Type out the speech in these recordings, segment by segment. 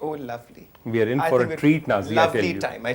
Oh, lovely. We are in for a treat, Nazi, I tell Lovely you. time, I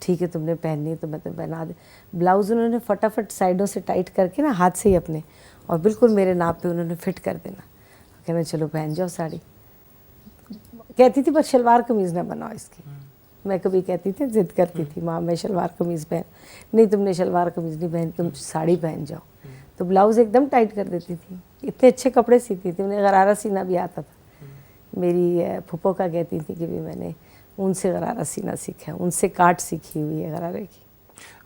ٹھیک ہے تم نے پہننی ہے تو میں تمہیں پہنا دے. بلاؤز انہوں نے فٹافٹ سائڈوں سے ٹائٹ کر کے نا ہاتھ سے ہی اپنے, اور بالکل میرے ناپ پہ انہوں نے فٹ کر دینا, کہنا چلو پہن جاؤ ساڑی. کہتی تھی بس شلوار قمیض نہ بناؤ اس کی. میں کبھی کہتی تھی, ضد کرتی تھی, ماں میں شلوار قمیض پہن, نہیں تم نے شلوار قمیض نہیں پہن, تم ساڑی پہن جاؤ. تو بلاؤز ایک دم ٹائٹ کر دیتی تھی. اتنے اچھے کپڑے سیتی تھی, انہیں غرارہ سینا بھی آتا تھا. میری پھپھو کا کہتی تھی کہ بھی میں نے ان سے غرارہ سینا سیکھا ہے, ان سے کاٹ سیکھی ہوئی ہے غرارے کی.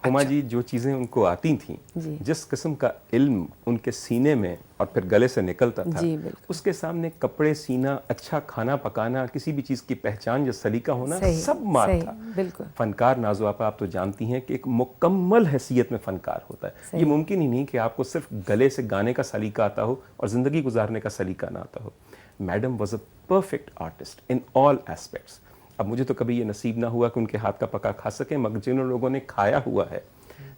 ہما جی جو چیزیں ان کو آتی تھیں, جی. جس قسم کا علم ان کے سینے میں اور پھر گلے سے نکلتا تھا, جی بالکل. اس کے سامنے کپڑے سینا, اچھا کھانا پکانا, کسی بھی چیز کی پہچان یا سلیقہ ہونا صحیح, سب مات صحیح, تھا. بالکل. فنکار نازو آپا آپ تو جانتی ہیں کہ ایک مکمل حیثیت میں فنکار ہوتا ہے. یہ ممکن ہی نہیں کہ آپ کو صرف گلے سے گانے کا سلیقہ آتا ہو اور زندگی گزارنے کا سلیقہ نہ آتا ہو. Madam was a perfect artist in all aspects. اب مجھے تو کبھی یہ نصیب نہ ہوا کہ ان کے ہاتھ کا پکا کھا سکیں, مگر جن لوگوں نے کھایا ہوا ہے,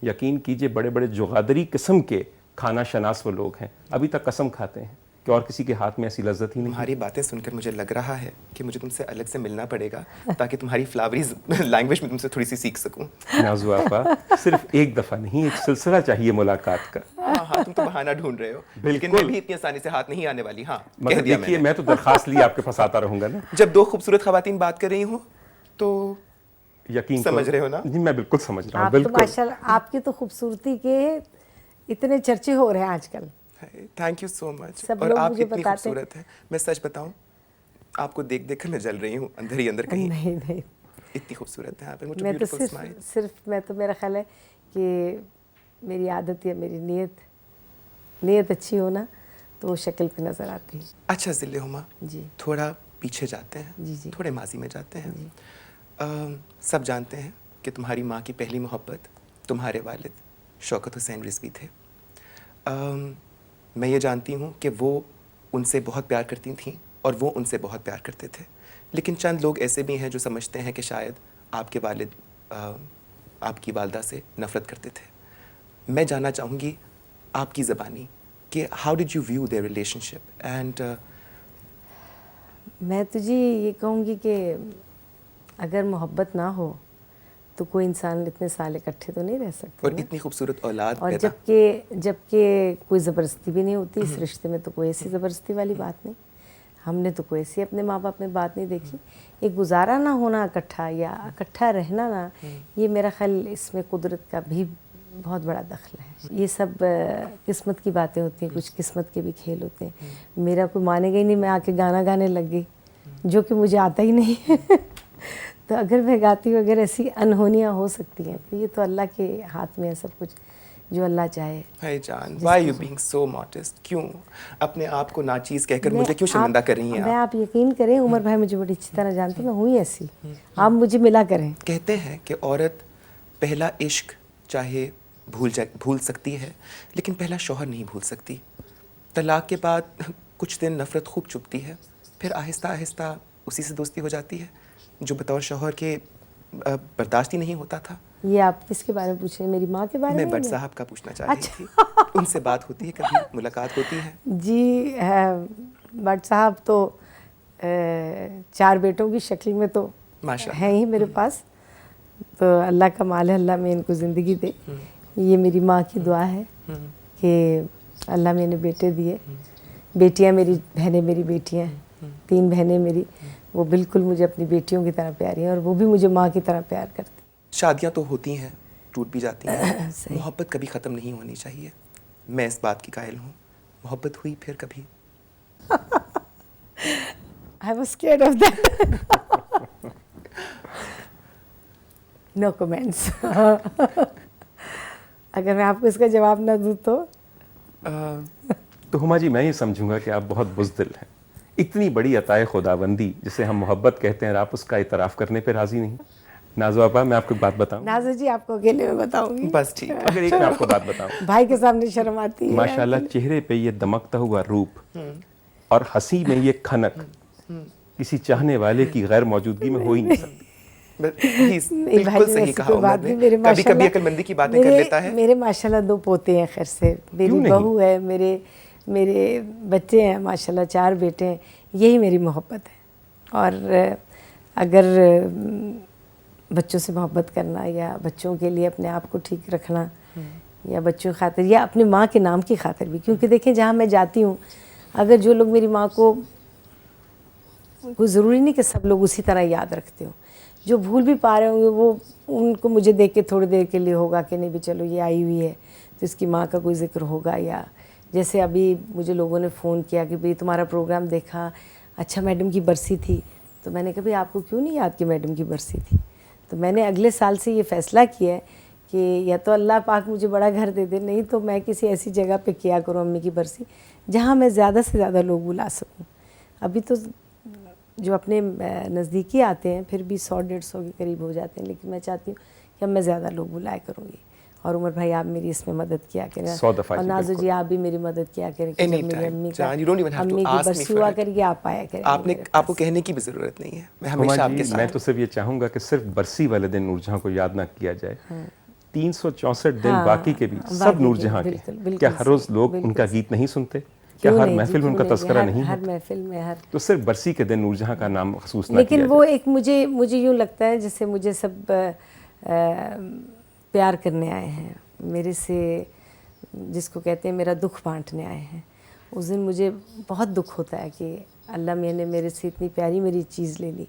یقین کیجئے بڑے بڑے جغادری قسم کے کھانا شناس وہ لوگ ہیں, ابھی تک قسم کھاتے ہیں کہ اور کسی کے ہاتھ میں ایسی لذت ہی نہیں. تمہاری باتیں سن کر مجھے لگ رہا ہے کہ مجھے تم سے الگ سے ملنا پڑے گا تاکہ تمہاری فلاوری لینگویج میں تم سے تھوڑی سی سیکھ سکوں. نازو آپا صرف ایک دفعہ نہیں, ایک سلسلہ چاہیے ملاقات کا. ہاں تم تو بہانہ ڈھونڈ رہے ہو, لیکن میں بھی اتنی آسانی سے ہاتھ نہیں آنے والی. ہاں مگر دیکھیے میں تو درخواست لی آپ کے پاس آتا رہوں گا نا. جب دو خوبصورت خواتین بات کر رہی ہوں تو یقین سمجھ رہے ہو نا. جی میں بالکل سمجھ رہا ہوں. آپ تو بالکل ماشاءاللہ, آپ کی تو خوبصورتی کے اتنے چرچے ہو رہے ہیں آج کل. تھینک یو سو مچ. سب اور لوگ آپ مجھے اتنی بتاتے خوبصورت ہیں, میں سچ بتاؤں آپ کو دیکھ دیکھ کر میں جل رہی ہوں اندر ہی اندر کہیں. نہیں نہیں, اتنی خوبصورت ہیں آپ. میں تو صرف میں تو میرا خیال ہے کہ میری عادت یا میری نیت اچھی ہونا تو وہ شکل پہ نظر آتی ہے. اچھا ذل ہما, جی تھوڑا پیچھے جاتے ہیں, جی جی تھوڑے ماضی میں جاتے ہیں. جی. سب جانتے ہیں کہ تمہاری ماں کی پہلی محبت تمہارے والد شوکت حسین رضوی تھے. میں یہ جانتی ہوں کہ وہ ان سے بہت پیار کرتی تھیں اور وہ ان سے بہت پیار کرتے تھے, لیکن چند لوگ ایسے بھی ہیں جو سمجھتے ہیں کہ شاید آپ کے والد آپ کی والدہ سے نفرت کرتے تھے. میں جاننا چاہوں گی آپ کی زبانی کہ how did you view their relationship and. میں تو جی یہ کہوں گی کہ اگر محبت نہ ہو تو کوئی انسان اتنے سال اکٹھے تو نہیں رہ سکتے. اور اتنی خوبصورت اولاد اور پیدا. جبکہ کوئی زبردستی بھی نہیں ہوتی اس رشتے میں, تو کوئی ایسی زبردستی والی بات نہیں. ہم نے تو کوئی ایسی اپنے ماں باپ میں بات نہیں دیکھی. ایک گزارا نہ ہونا اکٹھا یا اکٹھا رہنا نہ, یہ میرا خیال اس میں قدرت کا بھی بہت بڑا دخل ہے. یہ سب قسمت کی باتیں ہوتی ہیں, کچھ قسمت کے بھی کھیل ہوتے ہیں. میرا کوئی مانے گا ہی نہیں میں آ کے گانا گانے لگ گئی, جو کہ مجھے آتا ہی نہیں ہے. تو اگر میں گاتی ہوں, اگر ایسی انہونیاں ہو سکتی ہیں تو یہ تو اللہ کے ہاتھ میں ہے سب کچھ, جو اللہ چاہے. بھائی جان, why you being so modest, کیوں اپنے آپ کو ناچیز کہہ کر مجھے کیوں شرمندہ کر رہی ہیں میں آپ یقین کریں, عمر بھائی مجھے بڑی اچھی طرح جانتے, میں ہوں ایسی, آپ مجھے ملا کریں. کہتے ہیں کہ عورت پہلا عشق چاہے بھول سکتی ہے لیکن پہلا شوہر نہیں بھول سکتی. طلاق کے بعد کچھ دن نفرت خوب چبھتی ہے, پھر آہستہ آہستہ اسی سے دوستی ہو جاتی ہے جو بطور شوہر کے برداشت ہی نہیں ہوتا تھا. یہ آپ کس کے بارے میں پوچھ رہے ہیں, میری ماں کے بارے میں؟ میں بٹ صاحب کا پوچھنا چاہ رہی تھی. ان سے بات ہوتی ہے, کبھی ملاقات ہوتی ہے؟ جی بٹ صاحب تو 4 بیٹوں کی شکل میں تو ہیں ہی میرے پاس, تو اللہ کا مال ہے, اللہ میں ان کو زندگی دے. یہ میری ماں کی دعا ہے کہ اللہ میں انہیں بیٹے دیے. بیٹیاں میری بہنیں میری بیٹیاں ہیں, 3 بہنیں میری, وہ بالکل مجھے اپنی بیٹیوں کی طرح پیاری ہیں اور وہ بھی مجھے ماں کی طرح پیار کرتی. شادیاں تو ہوتی ہیں, ٹوٹ بھی جاتی ہیں, محبت کبھی ختم نہیں ہونی چاہیے. میں اس بات کی قائل ہوں. محبت ہوئی پھر کبھی؟ I was scared of that. No comments. اگر میں آپ کو اس کا جواب نہ دوں تو ہما جی میں یہ سمجھوں گا کہ آپ بہت بزدل ہیں. اتنی بڑی عطائے خداوندی جسے ہم محبت کہتے ہیں, آپ اس کا اعتراف کرنے پہ راضی نہیں. نازو آپا میں آپ کو ایک بات بتاؤں. نازو جی آپ کو اکیلے میں بتاؤں گی. بس ٹھیک ہے. اگر ایک میں آپ کو بات بتاؤں, بھائی کے سامنے شرم آتی ہے. ماشاءاللہ چہرے پہ یہ دمکتا ہوا روپ اور ہنسی میں یہ کھنک کسی چاہنے والے کی غیر موجودگی میں ہو ہی نہیں سکتی. بالکل صحیح کہا عمر نے. کبھی کبھی عقل مندی کی باتیں کر لیتا ہے. میرے ماشاءاللہ 2 پوتے ہیں, خیر سے میری بہو ہے, میرے بچے ہیں ماشاءاللہ 4 بیٹے ہیں. یہی میری محبت ہے. اور اگر بچوں سے محبت کرنا یا بچوں کے لیے اپنے آپ کو ٹھیک رکھنا یا بچوں کی خاطر یا اپنی ماں کے نام کی خاطر بھی. کیونکہ دیکھیں جہاں میں جاتی ہوں اگر جو لوگ میری ماں کو کوئی ضروری نہیں کہ سب لوگ اسی طرح یاد رکھتے ہوں, جو بھول بھی پا رہے ہوں گے وہ ان کو مجھے دیکھ کے تھوڑی دیر کے لیے ہوگا کہ نہیں بھی چلو یہ آئی ہوئی ہے تو اس کی ماں کا کوئی ذکر ہوگا. یا جیسے ابھی مجھے لوگوں نے فون کیا کہ بھئی تمہارا پروگرام دیکھا, اچھا میڈم کی برسی تھی. تو میں نے کہا بھئی آپ کو کیوں نہیں یاد کہ میڈم کی برسی تھی. تو میں نے اگلے سال سے یہ فیصلہ کیا ہے کہ یا تو اللہ پاک مجھے بڑا گھر دے دے, نہیں تو میں کسی ایسی جگہ پہ کیا کروں امی کی برسی جہاں میں زیادہ سے زیادہ لوگ بلا سکوں. ابھی تو جو اپنے نزدیکی آتے ہیں پھر بھی 100-150 کے قریب ہو جاتے ہیں, لیکن میں چاہتی ہوں کہ اب میں زیادہ لوگ بلایا کروں گی. اور عمر بھائی آپ میری اس میں مدد کیا کریں, 100 دفعہ اور جی, نازو جی آپ بھی میری مدد کیا کریں کہ جب میری امی کا امی کی برسی ہوا کرے گی آپ آیا کریں. آپ کو کہنے کی بھی ضرورت نہیں ہے, میں ہما ہمیشہ آپ کے جی میں ساتھ. تو صرف یہ چاہوں گا کہ صرف برسی والے دن نور جہاں کو یاد نہ کیا جائے, 364 دن باقی کے بھی سب نور جہاں کے. کیا ہر روز لوگ ان کا گیت نہیں سنتے؟ کیا ہر محفل میں ان کا تذکرہ نہیں ہر ہوتا؟ محفل میں ہر تو صرف برسی کے دن نور جہاں کا نام مخصوص نہ کیا لیکن جائے. وہ ایک مجھے یوں لگتا ہے جیسے مجھے سب پیار کرنے آئے ہیں, میرے سے جس کو کہتے ہیں میرا دکھ بانٹنے آئے ہیں. اس دن مجھے بہت دکھ ہوتا ہے کہ اللہ میاں نے میرے سے اتنی پیاری میری چیز لے لی,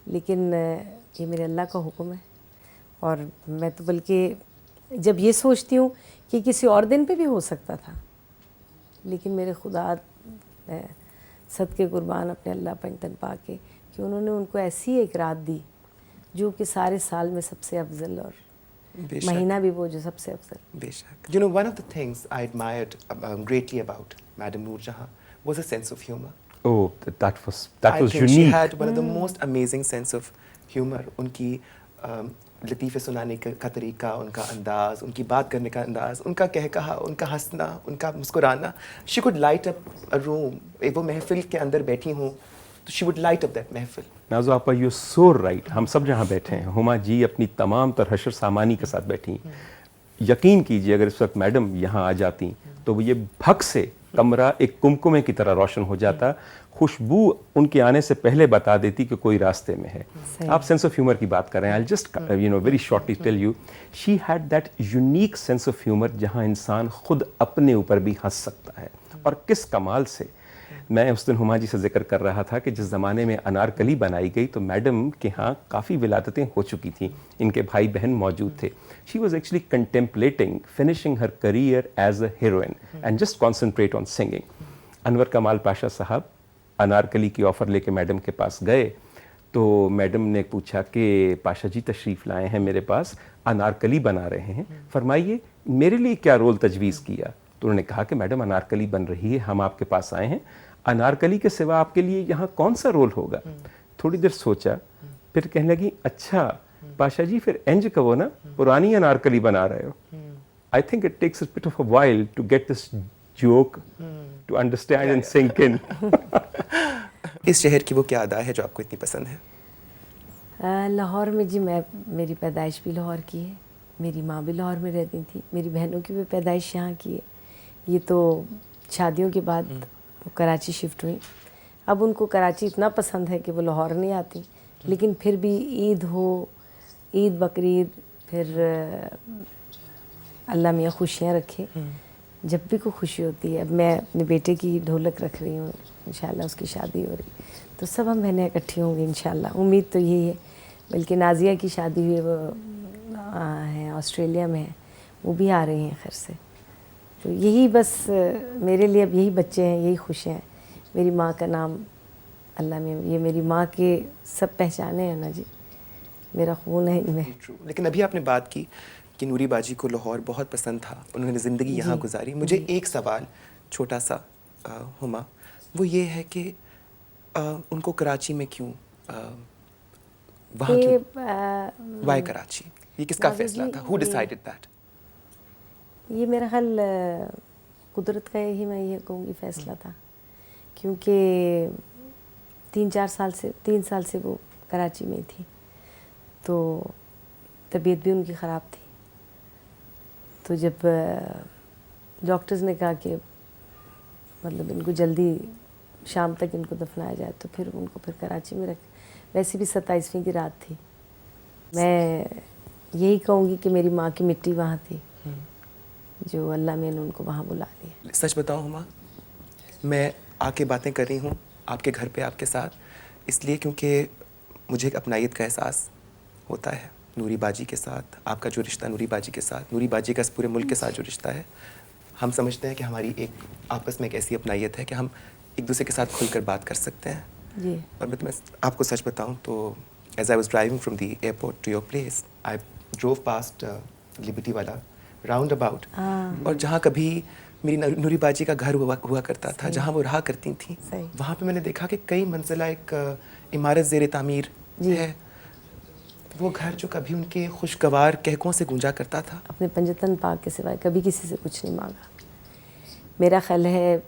لیکن یہ میرے اللہ کا حکم ہے. اور میں تو بلکہ جب یہ سوچتی ہوں کہ کسی اور دن پہ بھی ہو سکتا تھا, لیکن میرے خدا صدقے قربان اپنے اللہ پنجتن پا کے کہ انہوں نے ان کو ایسی ایک رات دی جو کہ سارے سال میں سب سے افضل, اور مہینہ بھی وہ جو سب سے افضل. بے شک. You know, one of the things I admired greatly about Madam Noor Jahan was a sense of humor. Oh, that was I think unique. she had one of the most amazing sense of humor. ان کی لطیفے سنانے کا طریقہ, ان کا انداز, ان کی بات کرنے کا انداز, ان کا کہا, ان کا ہنسنا, ان کا مسکرانا. She could light up a room. وہ محفل کے اندر بیٹھی ہوں تو she would light up that محفل. نازو آپا یو سو رائٹ. ہم سب جہاں بیٹھے ہیں, ہما جی اپنی تمام تر حشر سامانی کے ساتھ بیٹھی ہیں. یقین کیجئے اگر اس وقت میڈم یہاں آ جاتی تو وہ یہ بھگ سے کمرہ ایک کمکمے کی طرح روشن ہو جاتا. خوشبو ان کے آنے سے پہلے بتا دیتی کہ کوئی راستے میں ہے. آپ سینس آف ہیومر کی بات کر رہے ہیں. I'll just very shortly tell you, she had that unique sense of humor جہاں انسان خود اپنے اوپر بھی ہنس سکتا ہے. اور کس کمال سے. میں اس دن ہما جی سے ذکر کر رہا تھا کہ جس زمانے میں انارکلی بنائی گئی تو میڈم کے ہاں کافی ولادتیں ہو چکی تھیں, ان کے بھائی بہن موجود تھے. She was actually contemplating finishing her career as a heroine and just concentrate on singing. انور کمال پاشا صاحب انارکلی کی آفر لے کے میڈم کے پاس گئے تو میڈم نے پوچھا کہ پاشا جی تشریف لائے ہیں میرے پاس, انارکلی بنا رہے ہیں, فرمائیے میرے لیے کیا رول تجویز کیا. تو انہوں نے کہا کہ میڈم انارکلی بن رہی ہے, ہم آپ کے پاس آئے ہیں, انارکلی کے سوا آپ کے لیے یہاں کون سا رول ہوگا. تھوڑی دیر سوچا, پھر کہنے لگی اچھا پاشا جی پھر انج کہو نا پرانی انارکلی بنا رہے ہو. I think it takes a bit of a while to get this joke to understand and sink in. اس شہر کی وہ کیا ادا ہے جو آپ کو اتنی پسند ہے؟ لاہور میں جی میری پیدائش بھی لاہور کی ہے, میری ماں بھی لاہور میں رہتی تھی, میری بہنوں کی بھی پیدائش یہاں کی ہے. یہ تو شادیوں کے بعد وہ کراچی شفٹ ہوئی. اب ان کو کراچی اتنا پسند ہے کہ وہ لاہور نہیں آتی, لیکن پھر بھی عید ہو, عید بقرعید, پھر اللہ میاں خوشیاں رکھے, جب بھی کوئی خوشی ہوتی ہے. اب میں اپنے بیٹے کی ڈھولک رکھ رہی ہوں, انشاءاللہ اس کی شادی ہو رہی, تو سب ہم بہنیں اکٹھی ہوں گی انشاءاللہ. امید تو یہی ہے. بلکہ نازیہ کی شادی ہوئی, وہ ہیں آسٹریلیا میں ہیں, وہ بھی آ رہی ہیں خیر سے. تو یہی بس میرے لیے اب یہی بچے ہیں, یہی خوشیاں ہیں. میری ماں کا نام اللہ میں, یہ میری ماں کے سب پہچانے ہیں نا جی, میرا خون ہے ان میں. لیکن ابھی آپ نے بات کی کہ نوری باجی کو لاہور بہت پسند تھا, انہوں نے زندگی یہاں گزاری. مجھے ایک سوال چھوٹا سا ہما, وہ یہ ہے کہ ان کو کراچی میں کیوں, وہاں کیوں, وائی کراچی, یہ کس کا فیصلہ تھا؟ ہو ڈیسائیڈڈ دیٹ؟ یہ میرا خیال قدرت کا ہی میں یہ کہوں گی فیصلہ تھا, کیونکہ 3 سال سے وہ کراچی میں تھی, تو طبیعت بھی ان کی خراب تھی. تو جب ڈاکٹرز نے کہا کہ مطلب ان کو جلدی شام تک ان کو دفنایا جائے, تو پھر ان کو پھر کراچی میں رکھ, ویسے بھی 27ویں کی رات تھی, میں یہی کہوں گی کہ میری ماں کی مٹی وہاں تھی جو اللہ میں نے ان کو وہاں بلا دیا. سچ بتاؤں ہما، میں آ کے باتیں کر رہی ہوں آپ کے گھر پہ آپ کے ساتھ اس لیے کیونکہ مجھے ایک اپنائیت کا احساس ہوتا ہے نوری باجی کے ساتھ. آپ کا جو رشتہ نوری باجی کے ساتھ، نوری باجی کا اس پورے ملک کے ساتھ جو رشتہ ہے، ہم سمجھتے ہیں کہ ہماری ایک آپس میں ایک ایسی اپنائیت ہے کہ ہم ایک دوسرے کے ساتھ کھل کر بات کر سکتے ہیں. جی. اور میں آپ کو سچ بتاؤں تو as I was driving from the airport to your place, I drove past Liberty والا راؤنڈ اباؤٹ، اور جہاں کبھی میری نوری باجی کا گھر ہوا کرتا تھا، جہاں وہ رہا کرتی تھیں، وہاں پہ میں نے دیکھا کہ کئی منزلہ ایک عمارت زیر تعمیر ہے. وہ گھر جو کبھی ان کے خوشگوار کہکوں سے گونجا کرتا تھا. اپنے پنجتن پاک کے سوائے کبھی کسی سے کچھ نہیں مانگا. میرا خیال ہے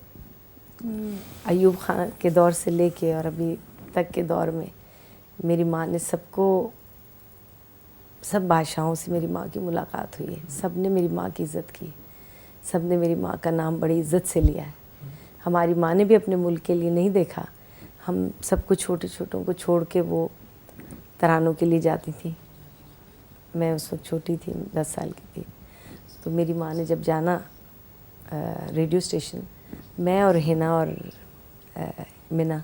ایوب خان کے دور سے لے کے اور ابھی تک کے دور میں میری ماں نے سب بادشاہوں سے میری ماں کی ملاقات ہوئی ہے. سب نے میری ماں کی عزت کی، سب نے میری ماں کا نام بڑی عزت سے لیا ہے. ہماری ماں نے بھی اپنے ملک کے لیے نہیں دیکھا. ہم سب کو چھوٹوں کو چھوڑ کے وہ ترانوں کے لیے جاتی تھی. میں اس وقت چھوٹی تھی، 10 سال کی تھی. تو میری ماں نے جب جانا ریڈیو اسٹیشن، میں اور ہینا اور منا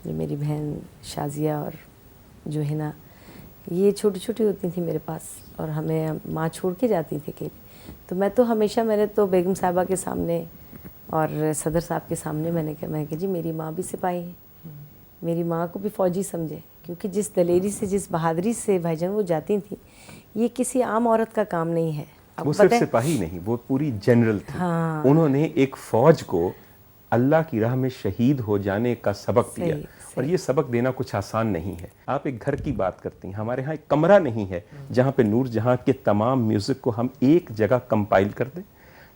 جو میری بہن شازیہ اور جو ہینا، یہ چھوٹی ہوتی تھیں میرے پاس اور ہمیں ماں چھوڑ کے جاتی تھی اکیلی. تو میں تو ہمیشہ میں نے تو بیگم صاحبہ کے سامنے اور صدر صاحب کے سامنے میں نے کہا جی میری ماں بھی سپاہی ہے، میری ماں کو بھی فوجی سمجھے، کیونکہ جس دلیری سے جس بہادری سے بھائی جان وہ جاتی تھیں، یہ کسی عام عورت کا کام نہیں ہے. وہ صرف سپاہی نہیں، وہ پوری جنرل تھی. انہوں نے ایک فوج کو اللہ کی راہ میں شہید ہو جانے کا سبق دیا، اور یہ سبق دینا کچھ آسان نہیں ہے. آپ ایک گھر کی بات کرتی ہیں، ہمارے ہاں ایک کمرہ نہیں ہے جہاں پہ نور جہاں کے تمام میوزک کو ہم ایک جگہ کمپائل کر دیں.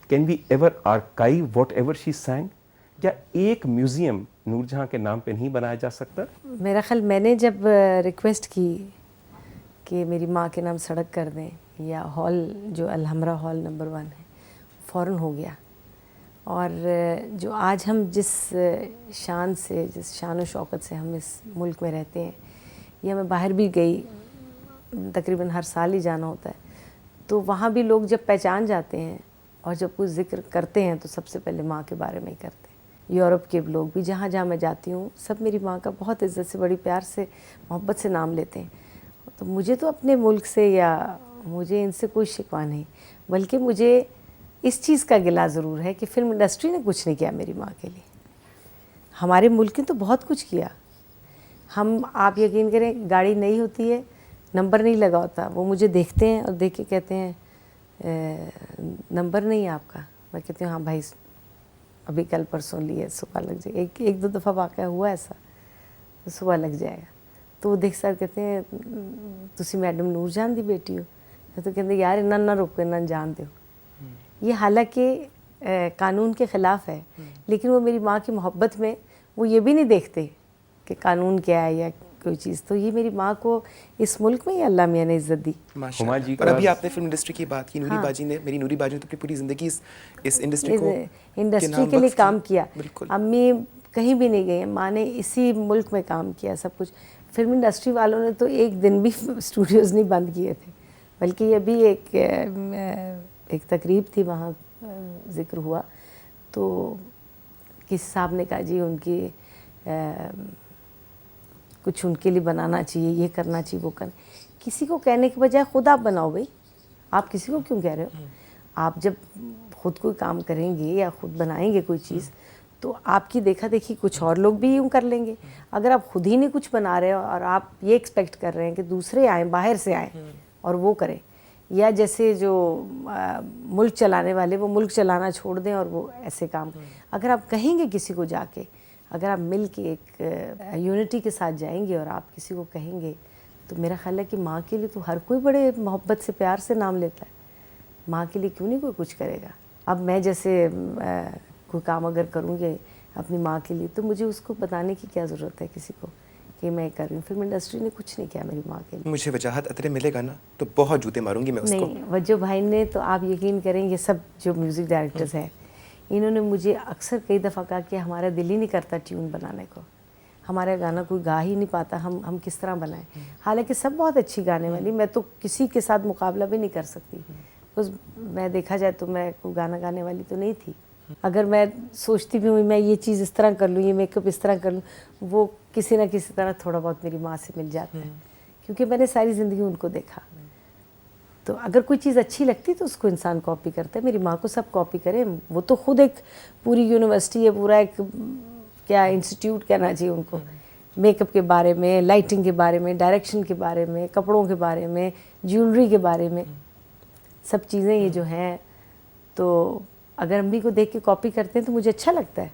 Can we ever archive whatever she sing? کیا ایک میوزیم نور جہاں کے نام پہ نہیں بنایا جا سکتا؟ میرا خیال میں نے جب ریکویسٹ کی کہ میری ماں کے نام سڑک کر دیں یا ہال جو الحمرا ہال نمبر 1 ہے، فوراً ہو گیا. اور جو آج ہم جس شان و شوکت سے ہم اس ملک میں رہتے ہیں، یا میں باہر بھی گئی، تقریباً ہر سال ہی جانا ہوتا ہے، تو وہاں بھی لوگ جب پہچان جاتے ہیں اور جب کوئی ذکر کرتے ہیں تو سب سے پہلے ماں کے بارے میں ہی کرتے ہیں. یورپ کے لوگ بھی جہاں میں جاتی ہوں، سب میری ماں کا بہت عزت سے، بڑی پیار سے، محبت سے نام لیتے ہیں. تو مجھے تو اپنے ملک سے یا مجھے ان سے کوئی شکوہ نہیں، بلکہ مجھے اس چیز کا گلہ ضرور ہے کہ فلم انڈسٹری نے کچھ نہیں کیا میری ماں کے لیے. ہمارے ملک نے تو بہت کچھ کیا. آپ یقین کریں، گاڑی نئی ہوتی ہے، نمبر نہیں لگا ہوتا، وہ مجھے دیکھتے ہیں اور دیکھ کے کہتے ہیں نمبر نہیں ہے آپ کا. میں کہتی ہوں ہاں بھائی، ابھی کل پرسوں لی ہے، صبح لگ جائے. ایک دو دفعہ واقعہ ہوا ایسا، صبح لگ جائے گا. تو وہ دیکھ سر کہتے ہیں تسی میڈم نور جان دی بیٹی ہو. تو کہتے یار انہاں نہ روکو، انہاں جان دو. یہ حالانکہ قانون کے خلاف ہے، لیکن وہ میری ماں کی محبت میں وہ یہ بھی نہیں دیکھتے کہ قانون کیا ہے یا کوئی چیز. تو یہ میری ماں کو اس ملک میں ہی اللہ میاں نے عزت دی. ماشاء اللہ. اور ابھی آپ نے فلم انڈسٹری کی بات کی، نوری باجی نے، میری نوری باجی نے تو اپنی پوری زندگی اس انڈسٹری کے لیے کام کیا. بالکل. امی کہیں بھی نہیں گئی، ماں نے اسی ملک میں کام کیا سب کچھ. فلم انڈسٹری والوں نے تو ایک دن بھی اسٹوڈیوز نہیں بند کیے تھے، بلکہ یہ بھی ایک تقریب تھی، وہاں ذکر ہوا تو کسی صاحب نے کہا جی ان کی کچھ ان کے لیے بنانا چاہیے، یہ کرنا چاہیے، وہ کرنا. کسی کو کہنے کے بجائے خود آپ بناؤ بھائی. آپ کسی کو کیوں کہہ رہے ہو؟ آپ جب خود کوئی کام کریں گے یا خود بنائیں گے کوئی چیز، تو آپ کی دیکھا دیکھی کچھ اور لوگ بھی یوں کر لیں گے. اگر آپ خود ہی نہیں کچھ بنا رہے ہو اور آپ یہ ایکسپیکٹ کر رہے ہیں کہ دوسرے آئیں، باہر سے آئیں اور وہ کریں، یا جیسے جو ملک چلانے والے وہ ملک چلانا چھوڑ دیں اور وہ ایسے کام، اگر آپ کہیں گے کسی کو جا کے، اگر آپ مل کے ایک یونٹی کے ساتھ جائیں گے اور آپ کسی کو کہیں گے، تو میرا خیال ہے کہ ماں کے لیے تو ہر کوئی بڑے محبت سے پیار سے نام لیتا ہے. ماں کے لیے کیوں نہیں کوئی کچھ کرے گا؟ اب میں جیسے کوئی کام اگر کروں گی اپنی ماں کے لیے، تو مجھے اس کو بتانے کی کیا ضرورت ہے کسی کو کہ میں کر رہی ہوں. فلم انڈسٹری نے کچھ نہیں کیا میری ماں کے لیے. مجھے وجاہت اترے ملے گا نا تو بہت جوتے ماروں گی میں اس کو. نہیں، وجہ بھائی نے تو آپ یقین کریں، یہ سب جو میوزک ڈائریکٹرز ہیں، انہوں نے مجھے اکثر کئی دفعہ کہا کہ ہمارا دل ہی نہیں کرتا ٹیون بنانے کو. ہمارا گانا کوئی گا ہی نہیں پاتا, ہم کس طرح بنائیں. حالانکہ سب بہت اچھی گانے والی, میں تو کسی کے ساتھ مقابلہ بھی نہیں کر سکتی, بس میں دیکھا جائے تو میں کوئی گانا گانے والی تو نہیں تھی. اگر میں سوچتی بھی ہوں میں یہ چیز اس طرح کر لوں, یہ میک اپ اس طرح کر لوں, وہ کسی نہ کسی طرح تھوڑا بہت میری ماں سے مل جاتا ہے, کیونکہ میں نے ساری زندگی ان کو دیکھا. تو اگر کوئی چیز اچھی لگتی تو اس کو انسان کاپی کرتا ہے. میری ماں کو سب کاپی کرے, وہ تو خود ایک پوری یونیورسٹی ہے, پورا ایک کیا انسٹیٹیوٹ کہنا چاہیے ان کو, میک اپ کے بارے میں, لائٹنگ کے بارے میں, ڈائریکشن کے بارے میں, کپڑوں کے بارے میں, جیولری کے بارے میں, سب چیزیں یہ جو ہیں. تو اگر امی کو دیکھ کے کاپی کرتے ہیں تو مجھے اچھا لگتا ہے.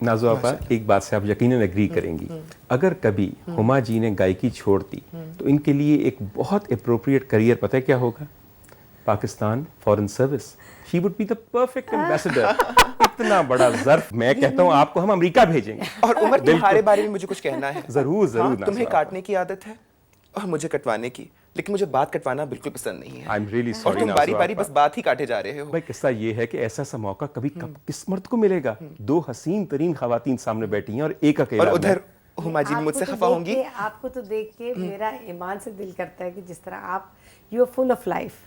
نازو آپا, ایک بات سے آپ یقیناً ایگری کریں گی, اگر کبھی ہما جی نے گائیکی چھوڑ دی تو ان کے لیے ایک بہت اپروپریٹ کریئر پتہ ہے کیا ہوگا؟ Pakistan foreign service. She would be the perfect ambassador. اتنا بڑا ظرف میں کہتا ہوں آپ کو ہم امریکہ بھیجیں گے. اور عمر, تمہارے بارے میں مجھے کچھ کہنا ہے. ضرور ضرور. تمہیں کاٹنے کی عادت ہے اور مجھے کٹوانے کی, لیکن مجھے بات کٹوانا بالکل پسند نہیں ہے. آئی ایم ریئلی اور سوری. تم باری باری بس بات ہی کاٹے جا رہے ہو. بھائی قصہ یہ ہے کہ ایسا سا موقع کبھی کس مرد کو ملے گا؟ دو حسین ترین خواتین سامنے بیٹھی ہیں اور ایک اکیلا. اور ادھر ہما جی مجھ سے خفا ہوں گی. آپ کو تو دیکھ کے میرا ایمان سے دل کرتا ہے کہ جس طرح آپ you are full of life.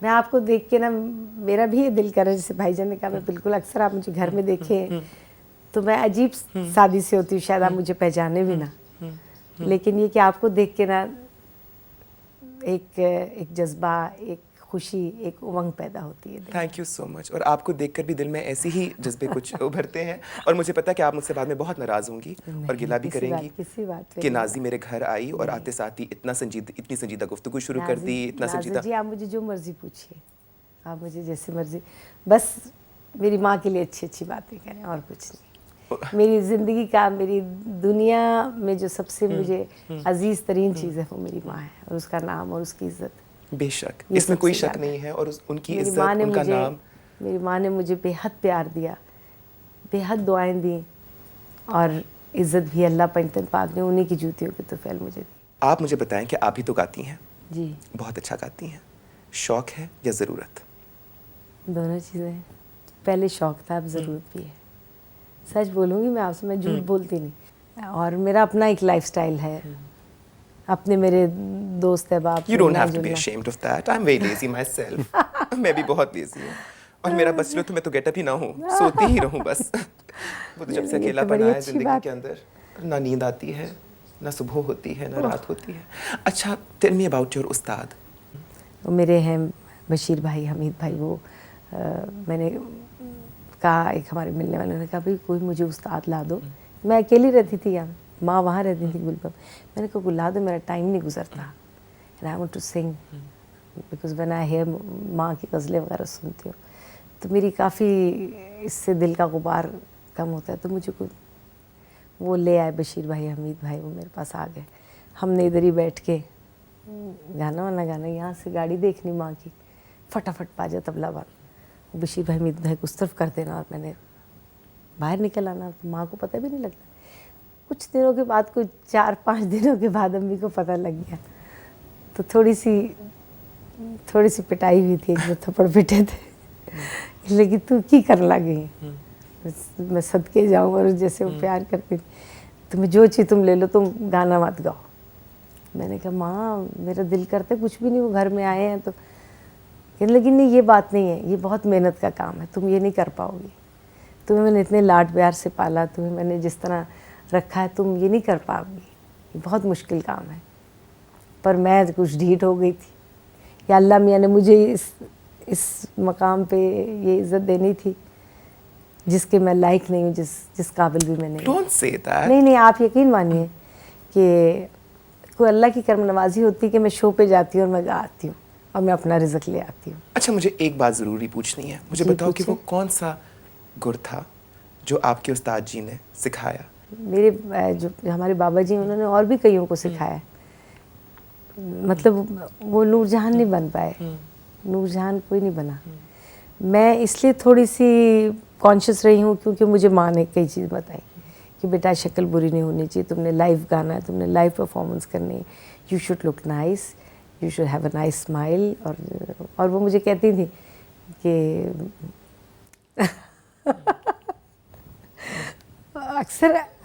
میں آپ کو دیکھ کے نا میرا بھی یہ دل کر رہا ہے, جیسے بھائی جان نے کہا, میں بالکل اکثر آپ مجھے گھر میں دیکھیں تو میں عجیب سادی سے ہوتی ہوں, شاید آپ مجھے پہچانے بھی نہ, لیکن یہ کہ آپ کو دیکھ کے نا ایک جذبہ, ایک خوشی, ایک امنگ پیدا ہوتی ہے. تھینک یو سو مچ. اور آپ کو دیکھ کر بھی دل میں ایسے ہی جذبے کچھ ابھرتے ہیں, اور مجھے پتا ہے کہ آپ مجھ سے بعد میں بہت ناراض ہوں گی اور گلہ بھی کریں گی کہ نازی میرے گھر آئی اور آتے ساتھ ہی اتنی سنجیدہ گفتگو شروع کر دی, اتنا سنجیدہ. جی آپ مجھے جو مرضی پوچھیے, آپ مجھے جیسے مرضی, بس میری ماں کے لیے اچھی اچھی باتیں کریں اور کچھ نہیں. میری زندگی کا, میری دنیا میں جو سب سے مجھے عزیز ترین چیز ہے وہ میری ماں ہے, اور اس کا نام اور اس کی عزت. بے شک, اس میں کوئی شک نہیں ہے. اور ان کی عزت, ان کا نام. میری ماں نے مجھے بے حد پیار دیا, بے حد دعائیں دیں, اور عزت بھی اللہ پنجتن پاک نے انہیں کی جوتیوں کے طفیل مجھے دی. آپ مجھے بتائیں کہ آپ ہی تو گاتی ہیں. جی بہت اچھا گاتی ہیں. شوق ہے یا ضرورت؟ دونوں چیزیں ہیں. پہلے شوق تھا, اب ضرورت بھی ہے. سچ بولوں گی میں آپ سے, میں جھوٹ بولتی نہیں. اور میرا اپنا ایک لائف سٹائل ہے, اپنے میرے دوست احباب. You don't have to be ashamed of that. I'm very lazy myself. میں بھی بہت لیزی ہوں, اور میرا بس چلو تو میں تو گیٹ اپ ہی نہ ہوں, سوتی ہی رہوں بس. وہ تو جب سے اکیلا پن آیا زندگی کے اندر, نہ نیند آتی ہے, نہ صبح ہوتی ہے, نہ رات ہوتی ہے. اچھا, tell me about your استاد. میرے ہیں بشیر بھائی, حمید بھائی. وہ میں نے کہا, ایک ہمارے ملنے والوں نے کہا بھائی کوئی مجھے استاد لا دو. میں اکیلی رہتی تھی یہاں, ماں وہاں رہتی تھی گلبرگ. میں نے کہا لا دو, میرا ٹائم نہیں گزرتا. And I want to sing because when I hear ماں کی غزلیں وغیرہ سنتی ہوں تو میری کافی اس سے دل کا غبار کم ہوتا ہے. تو مجھے کوئی وہ لے آئے, بشیر بھائی, حمید بھائی, وہ میرے پاس آ گئے. ہم نے ادھر ہی بیٹھ کے گانا وانا گانا, یہاں سے گاڑی دیکھنی ماں کی, فٹافٹ پاجا طبلہ بند, بشیر بھائی حمید بھائی کو اس طرف کر دینا, اور میں نے باہر نکل آنا. تو ماں کو پتہ بھی نہیں لگتا. کچھ دنوں کے بعد, کوئی 4-5 دنوں کے بعد امی کو پتہ لگ گیا. تو تھوڑی سی پٹائی ہوئی تھی, ایک دو تھپڑ پٹے تھے. لیکن تو کی کرنے لگی, میں صدقے جاؤں, اور جیسے وہ پیار کرتی تھی, تمہیں جو چیز تم لے لو, تم گانا مت گاؤ. میں نے کہا ماں میرا دل کرتا ہے کچھ بھی نہیں, وہ گھر میں آئے ہیں تو. لیکن نہیں, یہ بات نہیں ہے, یہ بہت محنت کا کام ہے, تم یہ نہیں کر پاؤ گی. تمہیں میں نے اتنے لاڈ پیار سے پالا, تمہیں میں نے جس طرح رکھا ہے, تم یہ نہیں کر پاؤ گی, یہ بہت مشکل کام ہے. پر میں کچھ ڈھیٹ ہو گئی تھی, یا اللہ میاں نے مجھے اس مقام پہ یہ عزت دینی تھی جس کے میں لائق نہیں ہوں, جس قابل بھی میں نہیں. Don't say that. نہیں, آپ یقین مانیے کہ کوئی اللہ کی کرم نوازی ہوتی کہ میں شو پہ جاتی ہوں اور میں گاتی ہوں اور میں اپنا رزق لے آتی ہوں. اچھا, مجھے ایک بات ضروری پوچھنی ہے. مجھے بتاؤ کہ وہ کون سا گر تھا جو آپ کے استاد جی نے سکھایا؟ میرے جو ہمارے بابا جی, انہوں نے اور بھی کئیوں کو سکھایا. مطلب وہ نور جہان نہیں بن پائے, نور جہان کوئی نہیں بنا. میں اس لیے تھوڑی سی کانشیس رہی ہوں کیونکہ مجھے ماں نے کئی چیز بتائی کہ بیٹا شکل بری نہیں ہونی چاہیے, تم نے لائیو گانا ہے, تم نے لائیو پرفارمنس کرنی ہے, you should look nice, you should have a nice smile. اور وہ مجھے کہتی تھی کہ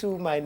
to my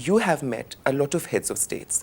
you have met a lot of heads of states.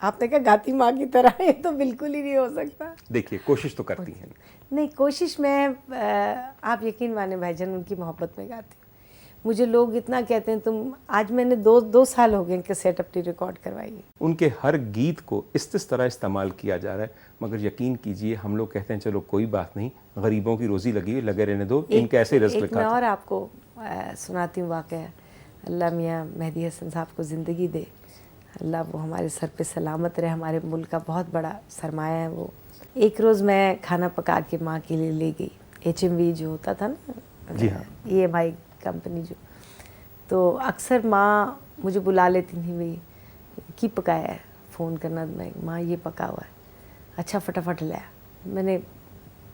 آپ نے کہا گاتی ماں کی طرح ہے تو بالکل ہی نہیں ہو سکتا. دیکھیے کوشش تو کرتی ہیں. نہیں کوشش میں آپ یقین مانیں بھائی جان ان کی محبت میں گاتی ہوں. مجھے لوگ اتنا کہتے ہیں تم آج میں نے دو سال ہو گئے کیسٹ اپنی ریکارڈ کروائی ہے. ان کے ہر گیت کو اس طرح استعمال کیا جا رہا ہے, مگر یقین کیجئے ہم لوگ کہتے ہیں چلو کوئی بات نہیں, غریبوں کی روزی لگی ہے, لگے رہنے دو, ان کے ایسے رزق ایک لکھا میں تھا. اور آپ کو سناتی ہوں واقعہ. اللہ میاں مہدی حسن صاحب کو زندگی دے, اللہ وہ ہمارے سر پہ سلامت رہے, ہمارے ملک کا بہت بڑا سرمایہ ہے وہ. ایک روز میں کھانا پکا کے ماں کے لیے لے گئی, HMV جو ہوتا تھا نا, جی ہاں, EMI کمپنی جو, تو اکثر ماں مجھے بلا لیتی تھیں, بھائی کی پکایا ہے, فون کرنا, میں ماں یہ پکا ہوا ہے, اچھا فٹافٹ لے آ. میں نے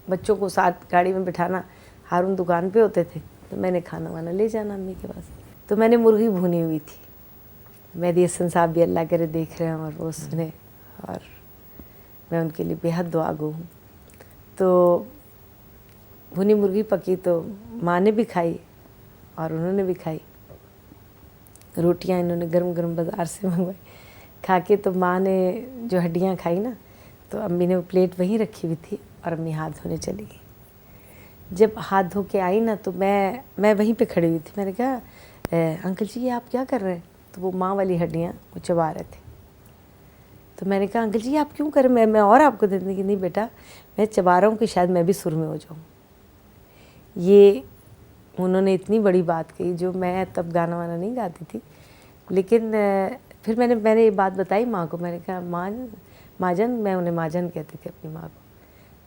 بچوں کو ساتھ گاڑی میں بٹھانا, ہارون دکان پہ ہوتے تھے, تو میں نے کھانا وانا لے جانا امی کے پاس. تو میں نے مرغی بھونی ہوئی تھی, مہدی حسن صاحب بھی اللہ کرے دیکھ رہے ہیں اور وہ سنے, اور میں ان کے لیے بے حد دعا گو ہوں. تو بھونی مرغی پکی تو ماں نے بھی کھائی اور انہوں نے بھی کھائی. روٹیاں انہوں نے گرم گرم بازار سے منگوائی, کھا کے تو ماں نے جو ہڈیاں کھائی نا, تو امی نے وہ پلیٹ وہیں رکھی ہوئی تھی اور امی ہاتھ دھونے چلی گئی. جب ہاتھ دھو کے آئی نا, تو میں وہیں پہ کھڑی ہوئی تھی. میں نے کہا انکل جی یہ آپ کیا کر رہے ہیں؟ تو وہ ماں والی ہڈیاں وہ چبا رہے تھے. تو میں نے کہا انکل جی آپ کیوں کر رہے ہیں, میں اور آپ کو دے دوں. کہ نہیں بیٹا میں چبا رہا ہوں کہ شاید میں بھی سر میں ہو جاؤں. یہ انہوں نے اتنی بڑی بات کہی, جو میں تب گانا وانا نہیں گاتی تھی, لیکن پھر میں نے یہ بات بتائی ماں کو. میں نے کہا ماں جان, میں انہیں ماں جان کہتی تھی اپنی ماں کو.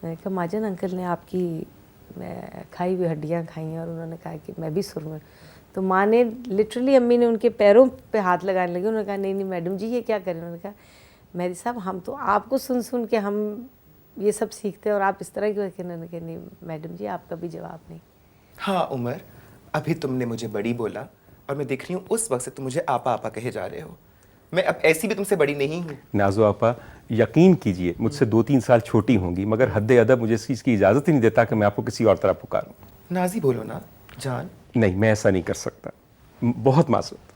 میں نے کہا ماں جان انکل نے آپ کی کھائی ہوئی ہڈیاں کھائی ہیں اور انہوں نے کہا کہ میں بھی سر میں. تو ماں نے لٹرلی, امی نے ان کے پیروں پہ ہاتھ لگانے لگے. انہوں نے کہا نہیں میڈم جی یہ کیا کریں. انہوں نے کہا مہدی صاحب ہم تو آپ کو سن کے ہم یہ سب سیکھتے ہیں اور آپ اس طرح کیوں. انہوں نے کہا نہیں میڈم جی آپ کا بھی جواب نہیں. ہاں عمر, ابھی تم نے مجھے بڑی بولا اور میں دیکھ رہی ہوں اس وقت سے تم مجھے آپا کہے جا رہے ہو. میں اب ایسی بھی تم سے بڑی نہیں ہوں. نازو آپا یقین کیجئے مجھ سے 2-3 سال چھوٹی ہوں گی, مگر حد ادب مجھے اس چیز کی اجازت ہی نہیں دیتا کہ میں آپ کو کسی اور طرح پکاروں. نازی بولو نا جان. نہیں میں ایسا نہیں کر سکتا, بہت معذرت.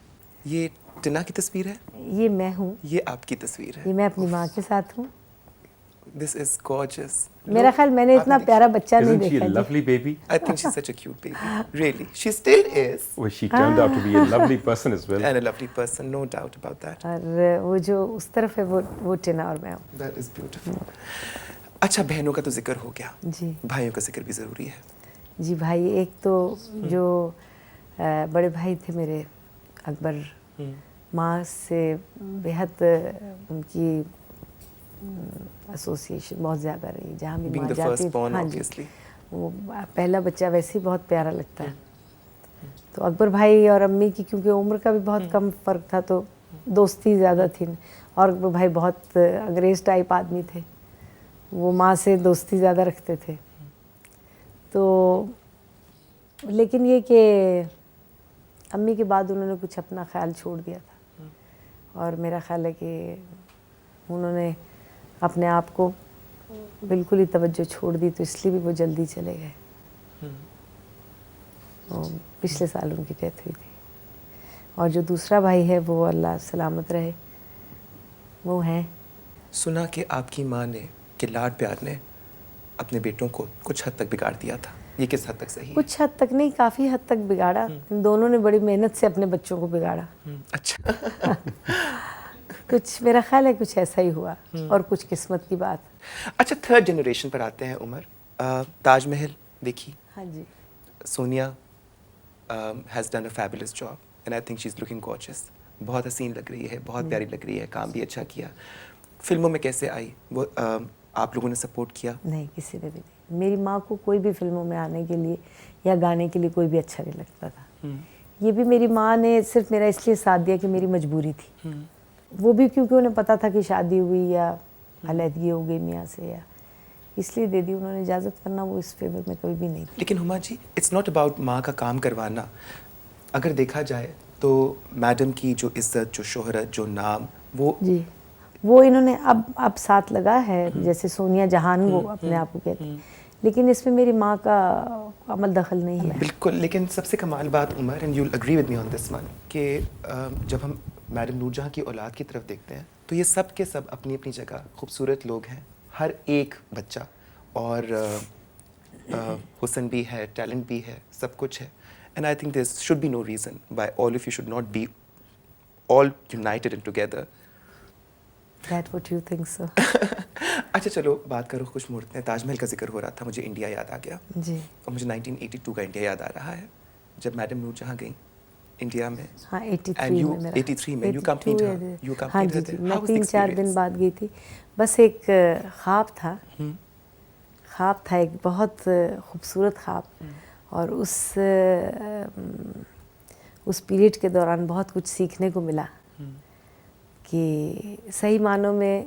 یہ ٹنا کی تصویر ہے, یہ میں ہوں, یہ آپ کی تصویر ہے. یہ میں اپنی ماں کے ساتھ ہوں. This is gorgeous. میرا خیال میں نے اتنا پیارا بچہ نہیں Isn't she a دیکھا جی. lovely baby? I think she's such a cute baby. Really. She still is. Well, she turned out to be a lovely person as well. And a lovely person, no doubt about that. اور وہ جو اس طرف ہے وہ ٹنا اور میں ہوں. That is beautiful. اچھا بہنوں کا تو ذکر ہو گیا, جی بھائیوں کا ذکر بھی ضروری ہے. جی بھائی, ایک تو جو بڑے بھائی تھے میرے اکبر, ماں سے بے حد ان کی ایسوسیشن بہت زیادہ رہی. جہاں بھی Being ماں the جاتی, first born, ہاں جی, obviously. وہ پہلا بچہ ویسے ہی بہت پیارا لگتا ہے. تو اکبر بھائی اور امی کی کیونکہ عمر کا بھی بہت کم فرق تھا, تو دوستی زیادہ تھی. اور اکبر بھائی بہت انگریز ٹائپ آدمی تھے, وہ ماں سے دوستی زیادہ رکھتے تھے. تو لیکن یہ کہ امی کے بعد انہوں نے کچھ اپنا خیال چھوڑ دیا تھا, اور میرا خیال ہے کہ انہوں نے اپنے آپ کو بالکل ہی توجہ چھوڑ دی, تو اس لیے بھی وہ جلدی چلے گئے. پچھلے سال ان کی ڈیتھ ہوئی تھی. اور جو دوسرا بھائی ہے وہ اللہ سلامت رہے, وہ ہیں. سنا کہ آپ کی ماں نے کہ لاڈ پیار نے اپنے بیٹوں کو کچھ حد تک بگاڑ دیا تھا, یہ کس حد تک صحیح ہے؟ کچھ حد تک نہیں, کافی حد تک بگاڑا. دونوں نے بڑی محنت سے اپنے بچوں کو بگاڑا. اچھا. کچھ میرا خیال ہے کچھ ایسا ہی ہوا, اور کچھ قسمت کی بات. اچھا تھرڈ جنریشن پر آتے ہیں عمر. تاج محل دیکھی, ہاں جی. Sonia has done a fabulous job and I think she is looking gorgeous. بہت حسین لگ رہی ہے, بہت پیاری لگ رہی ہے, کام بھی اچھا کیا. فلموں میں کیسے آئی وہ, آپ لوگوں نے سپورٹ کیا؟ نہیں, کسی نے بھی نہیں. میری ماں کو کوئی بھی فلموں میں آنے کے لیے یا گانے کے لیے کوئی بھی اچھا نہیں لگتا تھا. یہ بھی میری ماں نے صرف میرا اس لیے ساتھ دیا کہ میری مجبوری تھی. وہ بھی کیونکہ انہیں پتہ تھا کہ شادی ہوئی یا علیحدگی ہو گئی میاں سے, یا اس لیے دے دی انہوں نے اجازت, ورنہ وہ اس فیور میں کبھی بھی نہیں تھی. لیکن ہما جی, اٹس ناٹ اباؤٹ ماں کا کام کروانا. اگر دیکھا جائے تو میڈم کی جو عزت, جو شہرت, جو نام, وہ جی وہ انہوں نے اب ساتھ لگا ہے. جیسے سونیا جہان وہ اپنے آپ کو کہتے ہیں, لیکن اس میں میری ماں کا عمل دخل نہیں ہے. بالکل. لیکن سب سے کمال بات Umar, and you will agree with me on this one, کہ جب ہم میڈم نور جہاں کی اولاد کی طرف دیکھتے ہیں تو یہ سب کے سب اپنی اپنی جگہ خوبصورت لوگ ہیں, ہر ایک بچہ, اور حسن بھی ہے, ٹیلنٹ بھی ہے, سب کچھ ہے. And I think there should be no reason why all of you should not be all united and together. That what you think so? اچھا چلو بات کرو خوش مہورت. تاج محل کا ذکر ہو رہا تھا, مجھے انڈیا یاد آ گیا. جی. اور مجھے 1982 کا انڈیا یاد آ رہا ہے, جب میڈم نور جہاں گئیں انڈیا میں. ہاں 83 میں میرا 83 میں you accompanied her. You ہاں accompanied G her G, there. میں How was the 3-4 then experience? بعد گئی تھی. بس ایک خواب تھا, خواب تھا ایک بہت خوبصورت خواب, اور اس پیریڈ کے دوران بہت کچھ سیکھنے کو ملا کہ صحیح معنوں میں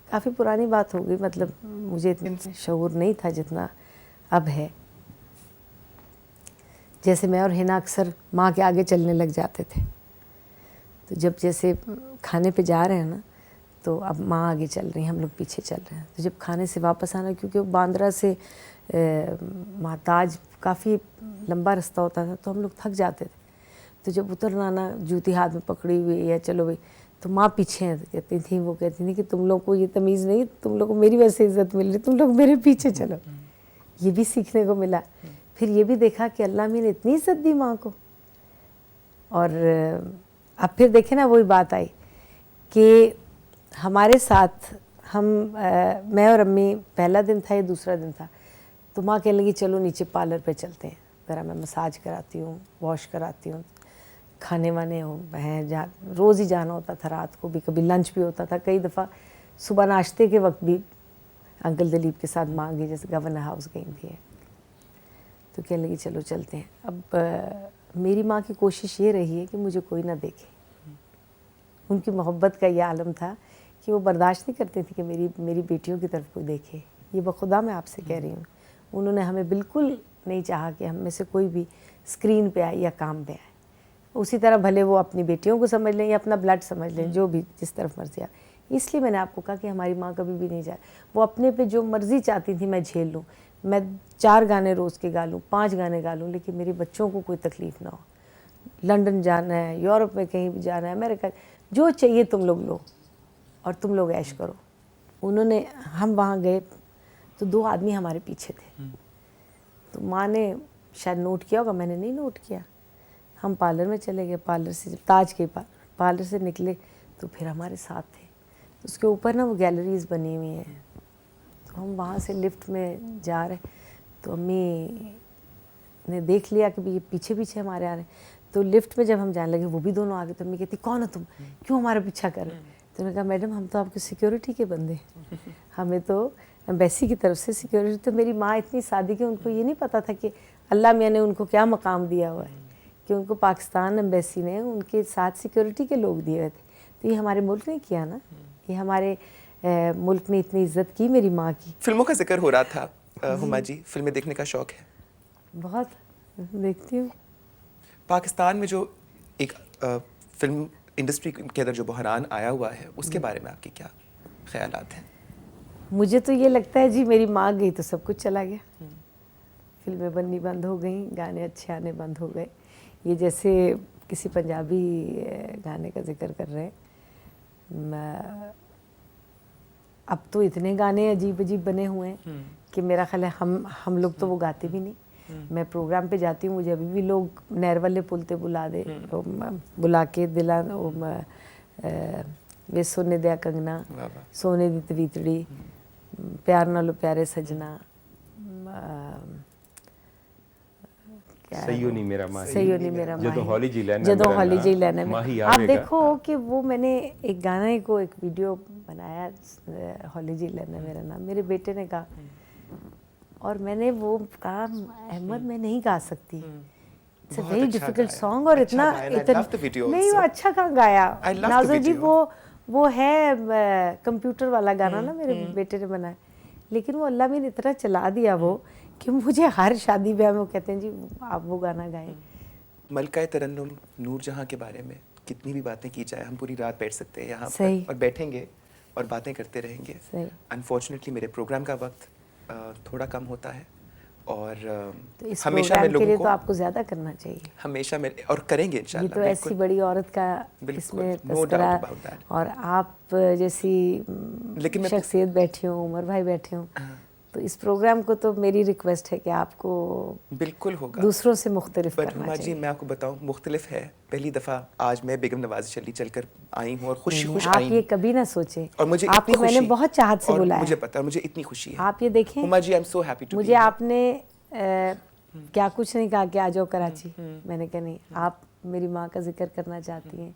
کافی پرانی بات ہو گئی, مطلب مجھے اتنا شعور نہیں تھا جتنا اب ہے. جیسے میں اور ہینا اکثر ماں کے آگے چلنے لگ جاتے تھے, تو جب جیسے کھانے پہ جا رہے ہیں نا, تو اب ماں آگے چل رہی ہیں, ہم لوگ پیچھے چل رہے ہیں. تو جب کھانے سے واپس آنا, کیونکہ وہ باندرا سے محتاج کافی لمبا رستہ ہوتا تھا, تو ہم لوگ تھک جاتے تھے. تو جب اترنا نا, جوتی ہاتھ میں پکڑی ہوئی یا چلو بھائی, تو ماں پیچھے ہیں کہتی تھیں, وہ کہتی تھیں کہ تم لوگ کو یہ تمیز نہیں, تم لوگ کو میری وجہ سے عزت مل رہی, تم لوگ میرے پیچھے چلو. یہ بھی سیکھنے کو ملا. پھر یہ بھی دیکھا کہ اللہ میاں نے اتنی عزت دی ماں کو. اور اب پھر دیکھیں نا, وہی بات آئی کہ ہمارے ساتھ ہم میں اور امی, پہلا دن تھا یا دوسرا دن تھا, تو ماں کہنے لگی چلو نیچے پارلر پہ چلتے ہیں, ذرا میں مساج کراتی ہوں, واش کراتی ہوں, کھانے وانے ہیں, روز ہی جانا ہوتا تھا, رات کو بھی, کبھی لنچ بھی ہوتا تھا, کئی دفعہ صبح ناشتے کے وقت بھی انکل دلیپ کے ساتھ ماں گئی, جیسے گورنر ہاؤس گئی تھی. تو کہنے لگی چلو چلتے ہیں. اب میری ماں کی کوشش یہ رہی ہے کہ مجھے کوئی نہ دیکھے. ان کی محبت کا یہ عالم تھا کہ وہ برداشت نہیں کرتی تھی کہ میری بیٹیوں کی طرف کوئی دیکھے. یہ بخدا میں آپ سے کہہ رہی ہوں, انہوں نے ہمیں بالکل نہیں چاہا کہ ہم میں سے کوئی بھی اسکرین پہ آئے یا کام پہ آئے. اسی طرح بھلے وہ اپنی بیٹیوں کو سمجھ لیں یا اپنا بلڈ سمجھ لیں, جو بھی جس طرف مرضی آئے. اس لیے میں نے آپ کو کہا کہ ہماری ماں کبھی بھی نہیں جائے. وہ اپنے پہ جو مرضی چاہتی تھی میں جھیل لوں, میں 4 گانے روز کے گا لوں, 5 گانے گا لوں, لیکن میری بچوں کو کوئی تکلیف نہ ہو. لنڈن جانا ہے, یورپ میں کہیں بھی جانا ہے, امریکہ, جو چاہیے تم لوگ لو اور تم لوگ عیش کرو. انہوں نے, ہم وہاں گئے تو 2 آدمی ہمارے پیچھے تھے. تو ماں نے شاید نوٹ کیا ہوگا, میں نے نہیں نوٹ کیا. ہم پارلر میں چلے گئے, پارلر سے جب تاج کے پارلر سے نکلے تو پھر ہمارے ساتھ تھے. تو اس کے اوپر نا وہ گیلریز بنی ہوئی ہیں, تو ہم وہاں سے لفٹ میں جا رہے, تو امی نے دیکھ لیا کہ یہ پیچھے پیچھے ہمارے آ رہے ہیں. تو لفٹ میں جب ہم جانے لگے, وہ بھی دونوں آگے, تو امی کہتی کون ہو تم, کیوں ہمارا پیچھا کر رہے؟ تو میں نے کہا میڈم ہم تو آپ کی سیکیورٹی کے بندے ہیں, ہمیں تو ایمبیسی کی طرف سے سیکیورٹی. تو میری ماں اتنی سادی کہ ان کو یہ نہیں پتا تھا کہ اللہ میاں نے ان کو کیا مقام دیا ہوا ہے, کہ ان کو پاکستان ایمبیسی نے ان کے ساتھ سیکیورٹی کے لوگ دیے ہوئے تھے. تو یہ ہمارے ملک نے کیا نا, یہ ہمارے ملک نے اتنی عزت کی میری ماں کی. فلموں کا ذکر ہو رہا تھا, ہما جی فلمیں دیکھنے کا شوق ہے؟ بہت دیکھتی ہوں. پاکستان میں جو ایک فلم انڈسٹری کے اندر جو بحران آیا ہوا ہے, اس کے بارے میں آپ کے کیا خیالات ہیں؟ مجھے تو یہ لگتا ہے جی, میری ماں گئی تو سب کچھ چلا گیا. فلمیں بننی بند ہو گئیں, گانے اچھے آنے بند ہو گئے. یہ جیسے کسی پنجابی گانے کا ذکر کر رہے ہیں, اب تو اتنے گانے عجیب عجیب بنے ہوئے ہیں کہ میرا خیال ہے ہم لوگ تو وہ گاتے بھی نہیں. میں پروگرام پہ جاتی ہوں, مجھے ابھی بھی لوگ نہر والے پل تے بلا کے دلا وے سونے دیا کنگنا, سونے دی تویتڑی, پیار نالو پیارے سجنا, سیو نہیں میرا ماہی, سیو نہیں میرا ماہی, جدوں ہولی جی لینا, جدوں ہولی جی لینا. ماہی آپ آوے گا. دیکھو کہ وہ میں نے ایک گانے کو ایک ویڈیو بنایا, ہولی جی لینا میرا نام, میرے بیٹے نے کہا, اور میں نے وہ کہا احمد میں نہیں گا سکتی, it's a very difficult song, اور اتنا نہیں, وہ اچھا کہاں گایا نازو جی. وہ ہے کمپیوٹر والا گانا نا, میرے بیٹے نے بنایا, لیکن وہ اللہ نے اتنا چلا دیا وہ کہ مجھے ہر شادی بیاہ میں وہ کہتے ہیں جی آپ وہ گانا گائیں. ملکہ ترنم نور جہاں کے بارے میں کتنی بھی باتیں کی جائے, ہم پوری رات بیٹھ سکتے ہیں یہاں پر اور بیٹھیں گے اور باتیں کرتے رہیں گے. انفارچونیٹلی میرے پروگرام کا وقت تھوڑا کم ہوتا ہے, اور تو اس ہمیشہ میں پروگرام کے لیے لوگوں تو کو آپ کو زیادہ کرنا چاہیے. ہمیشہ میں اور کریں گے یہ انشاءاللہ. تو ایسی بڑی عورت کا اس بالکل, میں no doubt تذکرہ, about that. اور آپ جیسی لیکن میں شخصیت بیٹھی ہوں, عمر بھائی بیٹھے ہوں, تو اس پروگرام کو تو میری ریکویسٹ ہے کہ آپ کو بالکل ہوگا دوسروں سے مختلف بٹ کرنا ہما جی چاہیے. میں آپ کو بتاؤں مختلف ہے. پہلی دفعہ آج میں بیگم نواز علی چل کر آئی ہوں اور خوشی خوش آپ آئی یہ ہوں, کبھی نہ سوچیں. اور مجھے آپ اتنی کو میں نے خوشی بہت چاہت سے اور بلایا مجھے ہے. پتا ہے مجھے اتنی خوشی ہے. آپ یہ دیکھیں, Huma ji I am so happy to مجھے آپ نے کیا کچھ نہیں کہا کہ آ جاؤ کراچی. میں نے کہا نہیں, آپ میری ماں کا ذکر کرنا چاہتی ہیں,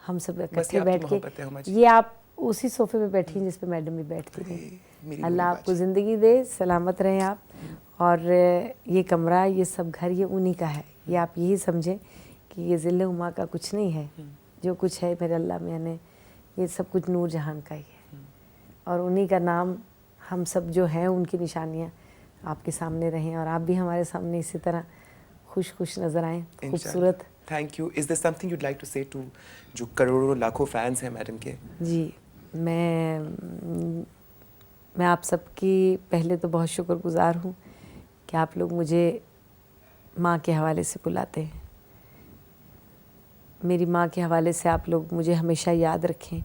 ہم سب اکٹھے بیٹھ کے. محبت ہے ہما جی. یہ آپ اسی صوفے پہ بیٹھی ہیں جس پہ میڈم بھی بیٹھتی تھی. اللہ آپ کو زندگی دے, سلامت رہیں آپ. اور یہ کمرہ, یہ سب گھر, یہ انہی کا ہے. یہ آپ یہی سمجھیں کہ یہ ذل ہما کا کچھ نہیں ہے. جو کچھ ہے میرے اللہ میاں نے, یہ سب کچھ نور جہان کا ہی ہے. اور انہی کا نام, ہم سب جو ہیں ان کی نشانیاں آپ کے سامنے رہیں, اور آپ بھی ہمارے سامنے اسی طرح خوش خوش نظر آئیں, خوبصورت. Thank you. Is there something you'd like to say to جو کروڑوں لاکھوں فینس ہیں میڈم کے؟ جی, میں آپ سب کی پہلے تو بہت شکر گزار ہوں کہ آپ لوگ مجھے ماں کے حوالے سے بلاتے ہیں. میری ماں کے حوالے سے آپ لوگ مجھے ہمیشہ یاد رکھیں.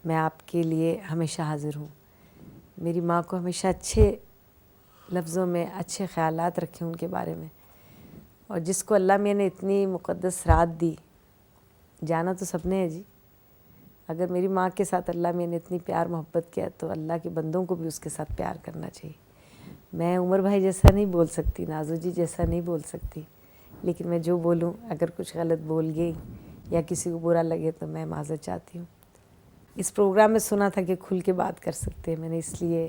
میں آپ کے لیے ہمیشہ حاضر ہوں. میری ماں کو ہمیشہ اچھے لفظوں میں اچھے خیالات رکھیں ان کے بارے میں. اور جس کو اللہ میاں نے اتنی مقدس رات دی, جانا تو سب نے ہے جی. اگر میری ماں کے ساتھ اللہ میاں نے اتنی پیار محبت کیا تو اللہ کے بندوں کو بھی اس کے ساتھ پیار کرنا چاہیے. میں عمر بھائی جیسا نہیں بول سکتی, نازو جی جیسا نہیں بول سکتی, لیکن میں جو بولوں اگر کچھ غلط بول گئی یا کسی کو برا لگے تو میں معذرت چاہتی ہوں. اس پروگرام میں سنا تھا کہ کھل کے بات کر سکتے ہیں, میں نے اس لیے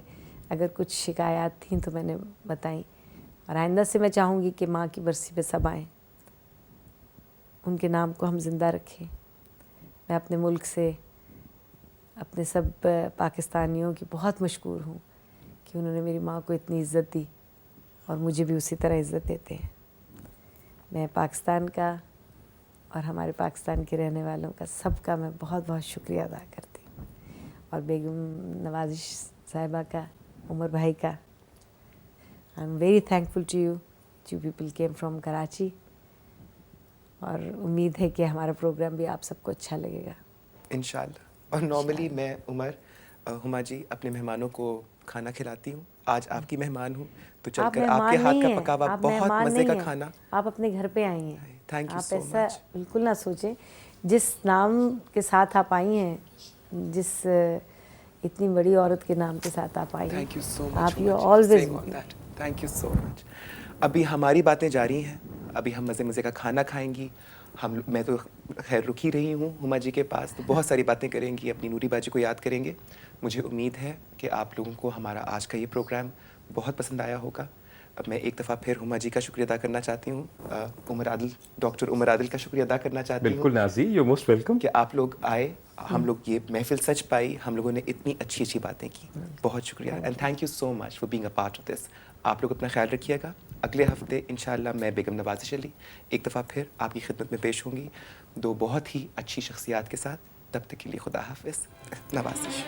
اگر کچھ شکایات تھیں تو میں نے بتائیں. اور آئندہ سے میں چاہوں گی کہ ماں کی برسی پہ سب آئیں, ان کے نام کو ہم زندہ رکھیں. میں اپنے ملک سے, اپنے سب پاکستانیوں کی بہت مشکور ہوں کہ انہوں نے میری ماں کو اتنی عزت دی اور مجھے بھی اسی طرح عزت دیتے ہیں. میں پاکستان کا اور ہمارے پاکستان کے رہنے والوں کا سب کا میں بہت بہت شکریہ ادا کرتی ہوں. اور بیگم نوازش صاحبہ کا, عمر بھائی کا, I am very thankful to you. You people came from Karachi. اور امید ہے کہ ہمارا پروگرام بھی آپ سب کو اچھا لگے گا انشاءاللہ. اور نارملی میں عمر ہما جی اپنے مہمانوں کو کھانا کھلاتی ہوں. آج آپ کی مہمان ہوں تو چل آپ کر آپ کے مہمان ہاتھ نہیں کا ہیں, پکا ہوا آپ بہت مہمان مزے کا نہیں ہیں, کھانا. آپ اپنے گھر پہ آئی ہیں. تھینک یو آپ سو ایسا مچ. بالکل نہ سوچیں. جس نام کے ساتھ آپ آئی ہیں, جس اتنی بڑی عورت کے نام کے ساتھ آپ آئی ہیں, تھینک یو سو مچ آپ you Huma ji. Always same on that. Thank you so much. ابھی ہماری باتیں جاری ہیں. ابھی ہم مزے مزے کا کھانا کھائیں گی. میں تو خیر رکی رہی ہوں ہما جی کے پاس, تو بہت ساری باتیں کریں گی, اپنی نوری باجی کو یاد کریں گے. مجھے امید ہے کہ آپ لوگوں کو ہمارا آج کا یہ پروگرام بہت پسند آیا ہوگا. اب میں ایک دفعہ پھر ہما جی کا شکریہ ادا کرنا چاہتی ہوں, ڈاکٹر عمر عادل کا شکریہ ادا کرنا چاہتی ہوں. بالکل نازی, یو موسٹ ویلکم. کہ آپ لوگ آئے, ہم لوگ یہ محفل سچ پائی, ہم لوگوں نے اتنی اچھی اچھی باتیں کی. بہت شکریہ and thank you so much for being a part of this. آپ لوگ اپنا خیال رکھیے گا. اگلے ہفتے انشاءاللہ میں بیگم نواز علی ایک دفعہ پھر آپ کی خدمت میں پیش ہوں گی, دو بہت ہی اچھی شخصیات کے ساتھ. تب تک کے لیے خدا حافظ. نوازش.